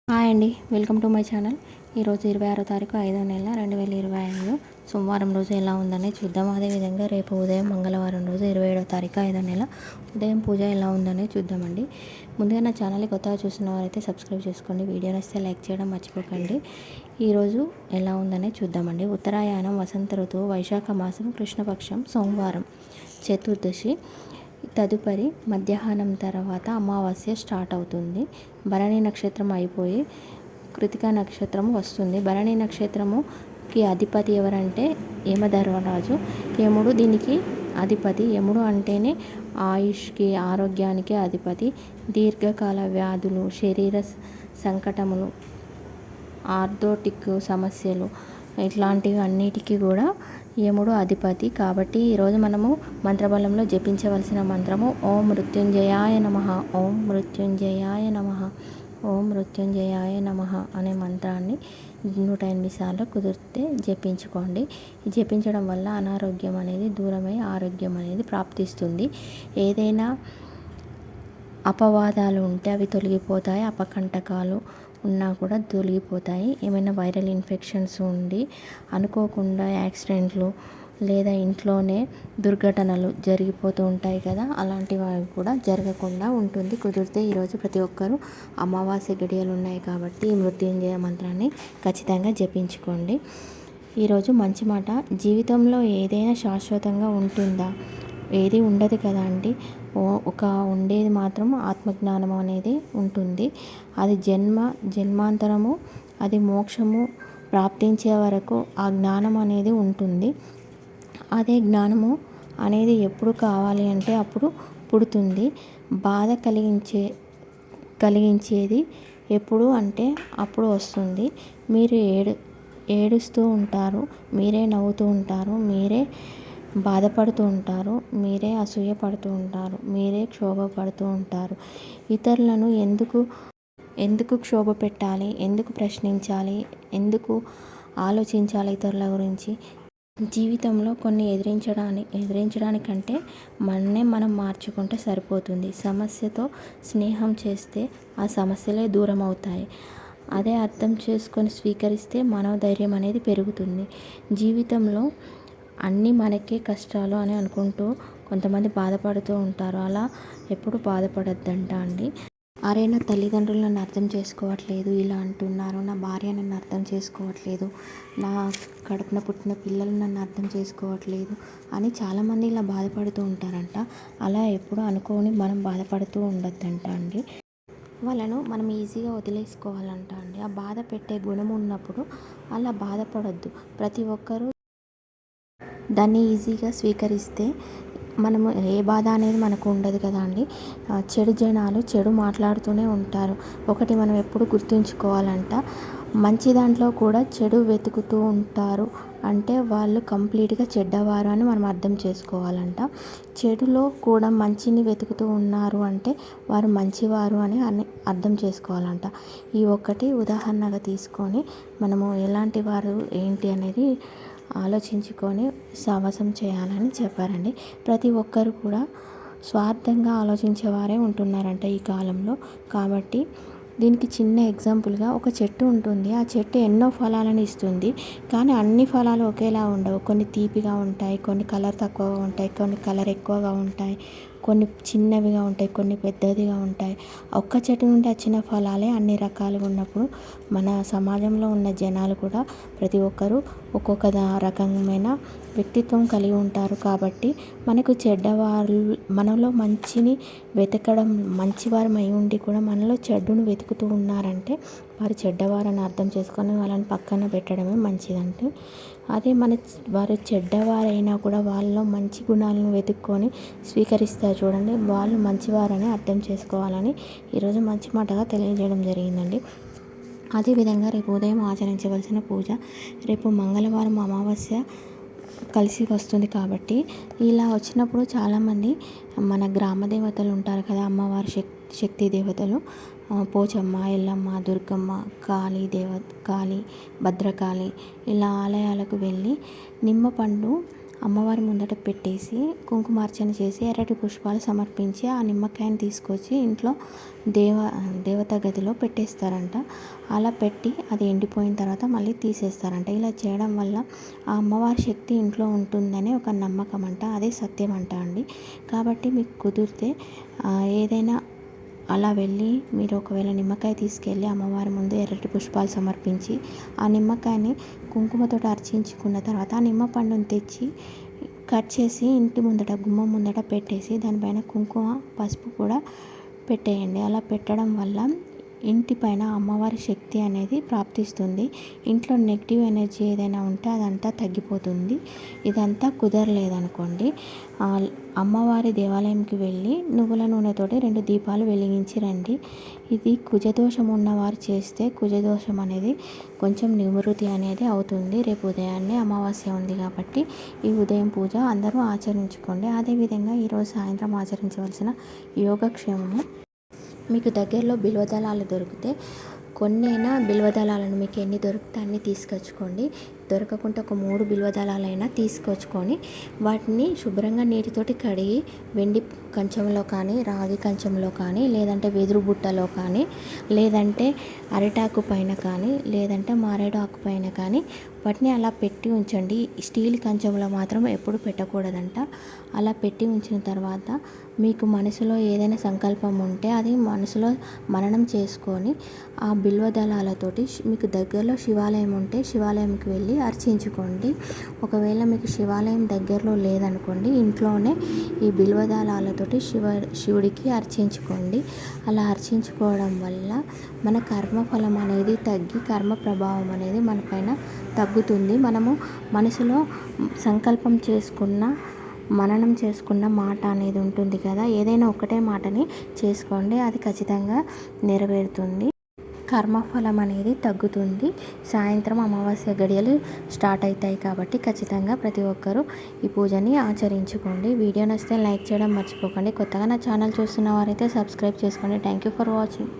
Hi అండి, welcome to my channel. ఈరోజు 26వ తారీఖు 5వ నెల 2025 సోమవారం రోజు ఎలా ఉందని చూద్దాం. అదేవిధంగా రేపు ఉదయం మంగళవారం రోజు 27వ తారీఖు 5వ నెల ఉదయం పూజ ఎలా ఉందని చూద్దామండి. ముందుగా నా ఛానల్ని కొత్తగా చూసిన వారైతే సబ్స్క్రైబ్ చేసుకోండి. వీడియో నచ్చితే లైక్ చేయడం మర్చిపోకండి. ఈరోజు ఎలా ఉందని చూద్దామండి. ఉత్తరాయణం, వసంత ఋతువు, వైశాఖ మాసం, కృష్ణపక్షం, సోమవారం, చతుర్దశి. తదుపరి మధ్యాహ్నం తర్వాత అమావాస్య స్టార్ట్ అవుతుంది. భరణి నక్షత్రం అయిపోయి కృతికా నక్షత్రం వస్తుంది. భరణి నక్షత్రముకి అధిపతి ఎవరంటే యమధర్మరాజు. యముడు దీనికి అధిపతి. యముడు అంటేనే ఆయుష్కి, ఆరోగ్యానికి అధిపతి. దీర్ఘకాల వ్యాధులు, శరీర సంకటములు, ఆర్థోటిక్ సమస్యలు ఇట్లాంటివి అన్నిటికీ కూడా యముడు అధిపతి. కాబట్టి ఈరోజు మనము మంత్రబలంలో జపించవలసిన మంత్రము ఓం మృత్యుంజయాయ నమః, ఓం మృత్యుంజయాయ నమః, ఓం మృత్యుంజయాయ నమః అనే మంత్రాన్ని 108 సార్లు కుదిరితే జపించుకోండి. జపించడం వల్ల అనారోగ్యం అనేది దూరమై ఆరోగ్యం అనేది ప్రాప్తిస్తుంది. ఏదైనా అపవాదాలు ఉంటే అవి తొలగిపోతాయి. అపకంటకాలు ఉన్నా కూడా తొలగిపోతాయి. ఏమైనా వైరల్ ఇన్ఫెక్షన్స్ ఉండి అనుకోకుండా యాక్సిడెంట్లు లేదా ఇంట్లోనే దుర్ఘటనలు జరిగిపోతూ ఉంటాయి కదా, అలాంటివి కూడా జరగకుండా ఉంటుంది. కుదిరితే ఈరోజు ప్రతి ఒక్కరూ అమావాస్య గడియలు ఉన్నాయి కాబట్టి ఈ మృత్యుంజయ మంత్రాన్ని ఖచ్చితంగా జపించుకోండి. ఈరోజు మంచి మాట, జీవితంలో ఏదైనా శాశ్వతంగా ఉంటుందా? ఏది ఉండదు కదా అండి. ఒక ఉండేది మాత్రం ఆత్మజ్ఞానం అనేది ఉంటుంది. అది జన్మాంతరము, అది మోక్షము ప్రాప్తించే వరకు ఆ జ్ఞానం అనేది ఉంటుంది. అదే జ్ఞానము అనేది ఎప్పుడు కావాలి అంటే అప్పుడు పుడుతుంది. బాధ కలిగించేది ఎప్పుడు అంటే అప్పుడు వస్తుంది. మీరు ఏడుస్తూ ఉంటారు, మీరే నవ్వుతూ ఉంటారు, మీరే బాధపడుతూ ఉంటారు, మీరే అసూయ పడుతూ ఉంటారు, మీరే క్షోభపడుతూ ఉంటారు. ఇతరులను ఎందుకు క్షోభ పెట్టాలి, ఎందుకు ప్రశ్నించాలి, ఎందుకు ఆలోచించాలి ఇతరుల గురించి? జీవితంలో కొన్ని ఎదిరించడానికంటే మననే మనం మార్చుకుంటే సరిపోతుంది. సమస్యతో స్నేహం చేస్తే ఆ సమస్యలే దూరం అవుతాయి. అదే అర్థం చేసుకొని స్వీకరిస్తే మనోధైర్యం అనేది పెరుగుతుంది. జీవితంలో అన్నీ మనకే కష్టాలు అని అనుకుంటూ కొంతమంది బాధపడుతూ ఉంటారు. అలా ఎప్పుడు బాధపడద్దంట అండి. అరే, నా తల్లిదండ్రులు నన్ను అర్థం చేసుకోవట్లేదు ఇలా అంటున్నారు, నా భార్య నన్ను అర్థం చేసుకోవట్లేదు, నా కడుపున పుట్టిన పిల్లలు నన్ను అర్థం చేసుకోవట్లేదు అని చాలామంది ఇలా బాధపడుతూ ఉంటారంట. అలా ఎప్పుడు అనుకోని మనం బాధపడుతూ ఉండొద్దంట అండి. వాళ్ళను మనం ఈజీగా వదిలేసుకోవాలంట అండి. ఆ బాధ పెట్టే గుణం ఉన్నప్పుడు అలా బాధపడొద్దు. ప్రతి ఒక్కరూ దాన్ని ఈజీగా స్వీకరిస్తే మనము ఏ బాధ అనేది మనకు ఉండదు కదా అండి. చెడు జనాలు చెడు మాట్లాడుతూనే ఉంటారు. ఒకటి మనం ఎప్పుడు గుర్తుంచుకోవాలంట, మంచి దాంట్లో కూడా చెడు వెతుకుతూ ఉంటారు అంటే వాళ్ళు కంప్లీట్గా చెడ్డవారు అని మనం అర్థం చేసుకోవాలంట. చెడులో కూడా మంచిని వెతుకుతూ ఉన్నారు అంటే వారు మంచివారు అని అర్థం చేసుకోవాలంట. ఈ ఒక్కటి ఉదాహరణగా తీసుకొని మనము ఎలాంటి వారు ఏంటి అనేది ఆలోచించుకొని సావాసం చేయాలని చెప్పారండి. ప్రతి ఒక్కరు కూడా స్వార్థంగా ఆలోచించేవారే ఉంటున్నారంట ఈ కాలంలో. కాబట్టి దీనికి చిన్న ఎగ్జాంపుల్గా ఒక చెట్టు ఉంటుంది. ఆ చెట్టు ఎన్నో ఫలాలను ఇస్తుంది, కానీ అన్ని ఫలాలు ఒకేలా ఉండవు. కొన్ని తీపిగా ఉంటాయి, కొన్ని కలర్ తక్కువగా ఉంటాయి, కొన్ని కలర్ ఎక్కువగా ఉంటాయి, కొన్ని చిన్నవిగా ఉంటాయి, కొన్ని పెద్దదిగా ఉంటాయి. ఒక్క చెట్టు నుండి వచ్చిన ఫలాలే అన్ని రకాలుగా ఉన్నప్పుడు మన సమాజంలో ఉన్న జనాలు కూడా ప్రతి ఒక్కరూ ఒక్కొక్క రకమైన వ్యక్తిత్వం కలిగి ఉంటారు. కాబట్టి మనకు చెడ్డవారు మనలో మంచిని వెతకడం, మంచివారమై ఉండి కూడా మనలో చెడును వెతుకుతూ ఉన్నారంటే వారు చెడ్డవారని అర్థం చేసుకొని వాళ్ళని పక్కన పెట్టడమే మంచిదంటే. అదే వారు చెడ్డవారైనా కూడా వాళ్ళలో మంచి గుణాలను వెతుక్కొని స్వీకరిస్తారు చూడండి, వాళ్ళు మంచివారని అర్థం చేసుకోవాలని ఈరోజు మంచి మాటగా తెలియజేయడం జరిగిందండి. అదేవిధంగా రేపు ఉదయం ఆచరించవలసిన పూజ, రేపు మంగళవారం అమావాస్య కలిసి వస్తుంది కాబట్టి ఇలా వచ్చినప్పుడు చాలామంది మన గ్రామ దేవతలు ఉంటారు కదా, అమ్మవారి శక్తి దేవతలు, పోచమ్మ, ఎల్లమ్మ, దుర్గమ్మ, కాళీ, భద్రకాళి ఇలా ఆలయాలకు వెళ్ళి నిమ్మపండు అమ్మవారి ముందట పెట్టేసి కుంకుమార్చన చేసి ఎర్రటి పుష్పాలు సమర్పించి ఆ నిమ్మకాయని తీసుకొచ్చి ఇంట్లో దేవతా గదిలో పెట్టేస్తారంట. అలా పెట్టి అది ఎండిపోయిన తర్వాత మళ్ళీ తీసేస్తారంట. ఇలా చేయడం వల్ల ఆ అమ్మవారి శక్తి ఇంట్లో ఉంటుందని ఒక నమ్మకం అంట. అదే సత్యం అంట అండి. కాబట్టి మీకు కుదిరితే ఏదైనా అలా వెళ్ళి మీరు ఒకవేళ నిమ్మకాయ తీసుకెళ్ళి అమ్మవారి ముందు ఎర్రటి పుష్పాలు సమర్పించి ఆ నిమ్మకాయని కుంకుమతో అర్చించుకున్న తర్వాత ఆ నిమ్మ పండుని తెచ్చి కట్ చేసి ఇంటి ముందట గుమ్మం ముందట పెట్టేసి దానిపైన కుంకుమ పసుపు కూడా పెట్టేయండి. అలా పెట్టడం వల్ల ఇంటి పైన అమ్మవారి శక్తి అనేది ప్రాప్తిస్తుంది. ఇంట్లో నెగిటివ్ ఎనర్జీ ఏదైనా ఉంటే అదంతా తగ్గిపోతుంది. ఇదంతా కుదరలేదనుకోండి, అమ్మవారి దేవాలయంకి వెళ్ళి నువ్వుల నూనెతోటి 2 దీపాలు వెలిగించి రండి. ఇది కుజదోషం ఉన్నవారు చేస్తే కుజదోషం అనేది కొంచెం నివృత్తి అనేది అవుతుంది. రేపు ఉదయాన్నే అమావాస్య ఉంది కాబట్టి ఈ ఉదయం పూజ అందరూ ఆచరించుకోండి. అదేవిధంగా ఈరోజు సాయంత్రం ఆచరించవలసిన యోగక్షేమము, మీకు దగ్గరలో బిల్వదళాలు దొరికితే కొన్నైనా బిల్వదళాలను మీకు ఎన్ని దొరికితే అన్ని తీసుకొచ్చుకోండి. దొరకకుండా ఒక 3 బిల్వదళాలైనా తీసుకొచ్చుకొని వాటిని శుభ్రంగా నీటితోటి కడిగి వెండి కంచంలో కానీ రాగి కంచంలో కానీ లేదంటే వెదురు బుట్టలో కానీ లేదంటే అరిటాకు పైన కానీ లేదంటే మారేడు ఆకు పైన కానీ వాటిని అలా పెట్టి ఉంచండి. స్టీల్ కంచంలో మాత్రం ఎప్పుడు పెట్టకూడదంట. అలా పెట్టి ఉంచిన తర్వాత మీకు మనసులో ఏదైనా సంకల్పం ఉంటే అది మనసులో మననం చేసుకొని ఆ బిల్వదళాలతోటి మీకు దగ్గరలో శివాలయం ఉంటే శివాలయంకి వెళ్ళి అర్చించుకోండి. ఒకవేళ మీకు శివాలయం దగ్గరలో లేదనుకోండి, ఇంట్లోనే ఈ బిల్వదళాలతోటి శివుడికి అర్చించుకోండి. అలా అర్చించుకోవడం వల్ల మన కర్మఫలం అనేది తగ్గి కర్మ ప్రభావం అనేది మన పైన తగ్గుతుంది. మనము మనసులో సంకల్పం చేసుకున్న మననం చేసుకున్న మాట అనేది ఉంటుంది కదా, ఏదైనా ఒకటే మాటని చేసుకోండి, అది ఖచ్చితంగా నెరవేరుతుంది. కర్మఫలం అనేది తగ్గుతుంది. సాయంత్రం అమావాస్య గడియలు స్టార్ట్ అవుతాయి కాబట్టి ఖచ్చితంగా ప్రతి ఒక్కరూ ఈ పూజని ఆచరించుకోండి. వీడియో నచ్చితే లైక్ చేయడం మర్చిపోకండి. కొత్తగా నా ఛానల్ చూస్తున్న వారైతే సబ్స్క్రైబ్ చేసుకోండి. Thank you for watching.